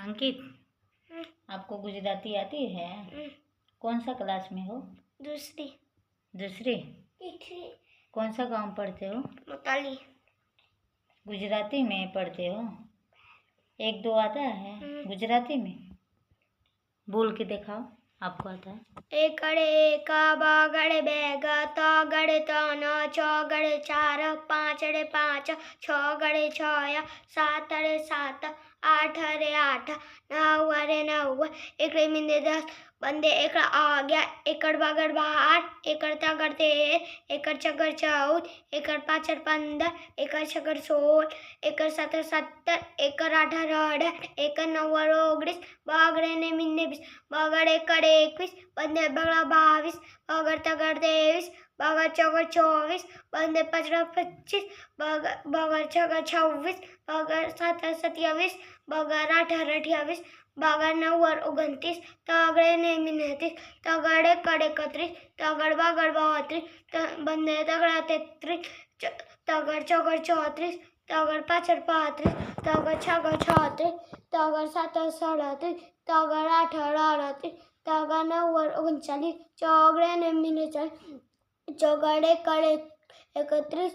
अंकित, आपको गुजराती आती है? कौन सा क्लास में हो? दूसरी। दूसरी? कौन सा गांव पढ़ते हो? मुताली। गुजराती में पढ़ते हो? एक दो आता है गुजराती में? बोल के दिखाओ, आपको आता है? एकड़े एक, बगड़े बैग, तगड़े तन, चौगड़े चार, पाँचड़े पाँच, छगड़े छय, सातड़े सात, आठड़े आठ, नवड़े नौ, एकड़े मिंदे 10, बंदे एकड़ आ गया, एकड़ बगड़ 12, एकड़ तगड़ 13, एकड़ चगड़ 14, एकड़ पाँचड़ 15, एकड़ छगड़ 16, एकड़ 17 17, एकड़ 18 18, एकड़ 19 19, बगड़े ने मिंदे 20, बगड़ एकड़ 21, बंदे बगड़ा 22, बगड़ तगड़ 23, बगड़ चगड़ 24, बंदे पचड़ा 25, बगड़ छगड़ 26, बगड़ 27 27, बगड़ 18 28, बगड़ 9 29, तगड़े ने 29, तगड़े कड़े 31, तगड़ बगड़ 32, बंदे तगड़ा 33, तगड़ चगड़ 34, तगड़ पाचड़ 35, तगड़ छगड़ 36, तगड़ 37 37, तगड़ 18 38, तगड़ 9 39, चौगड़े ने 39, चौगड़े कड़े 31,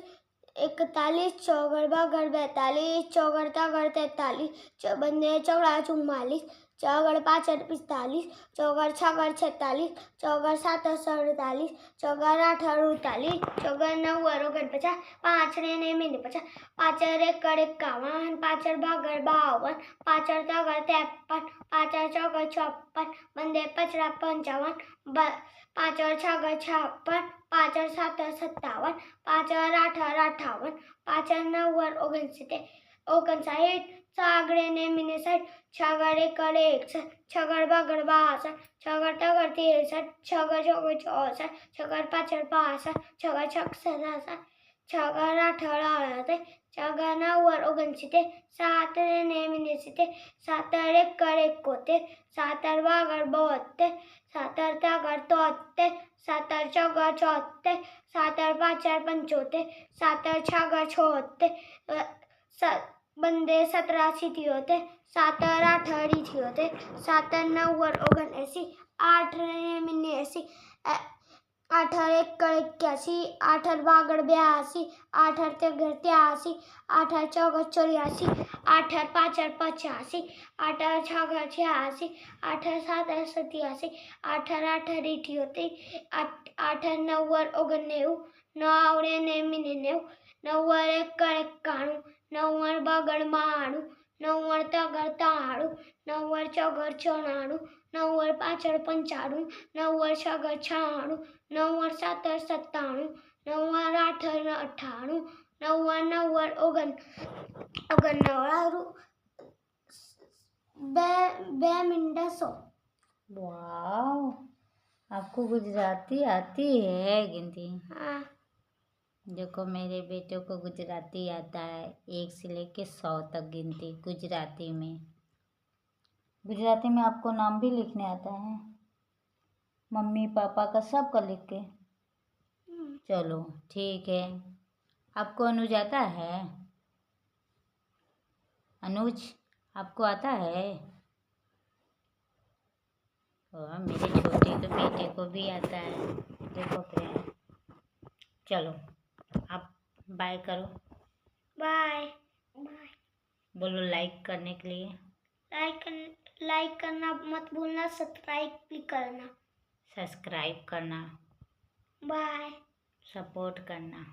41, चौगड़ बगड़ 42, चौगड़ तगड़ 43, बंदे चौगड़ा 44, चौगड़ पाचड़ 45, चौगड़ छगड़ 46, चौगड़ सातड़ 47, चौगड़ 18 48, चौगड़ 9 49, पाँचड़े ने मिंदे 50, पाचड़ एकड़ 51, पाचड़ बगड़ 52, पाचड़ तगड़ 53, पाचड़ चौगड़ 54, बंदे पचड़ा 55, पाचड़ छगड़ 56, पाचड़ सातड़ 57, पाचड़ 18 58, पाचड़ 9 59, सागड़े ने मिने 60, छगड़ एकड़ 61, छगड़ बगड़ 62, छगड़ तगड़ 63, छगड़ चौगड़ 64, छगड़ पाचड़ 65, छगड़ छगड़ 67, छगड़ 18 68, छगड़ 9 69, सातड़े ने मिने 70, सातड़ एकड़ 71, सातड़ बगड़ 72, सातड़ तगड़ 73, सातड़ चौगड़ 74, सातड़ पाचड़ 75, सातड़ छगड़ 76, बंदे 17 80 होते, सातड़ 18 होते, सातड़ 9 79, 8 ने 80, 8 एकड़ 81, 8 बगड़ 82, 8 तगड़ 83, 8 चौगड़ 84, 8 पाचड़ 85, 8 छगड़ 86, 8 सातड़ 87, 8 88 होते, 8 9 99, 9 ने मिने 9 एकड़ 91, 9 बगड़ 92, 9 तगड़ 93, 9 चौगड़ 94, 9 पाचड़ 95, 9 छगड़ 96, 9 सातड़ 97, 9 8 98, 9 9 59, 100। वाह, आपको गुजराती आती है गिनती? हाँ। देखो, मेरे बेटे को गुजराती आता है, 1 से लेके 100 तक गिनती गुजराती में। गुजराती में आपको नाम भी लिखने आता है? मम्मी पापा का सबका लिख के? चलो ठीक है। आपको अनुज आता है? अनुज, आपको आता है? और मेरे छोटे तो बेटे को भी आता है। देखो फ्रेंड, चलो आप बाय करो। Bye bye. बोलो लाइक करने के लिए। लाइक करना मत भूलना, सब्सक्राइब भी करना। सब्सक्राइब करना। बाय। सपोर्ट करना।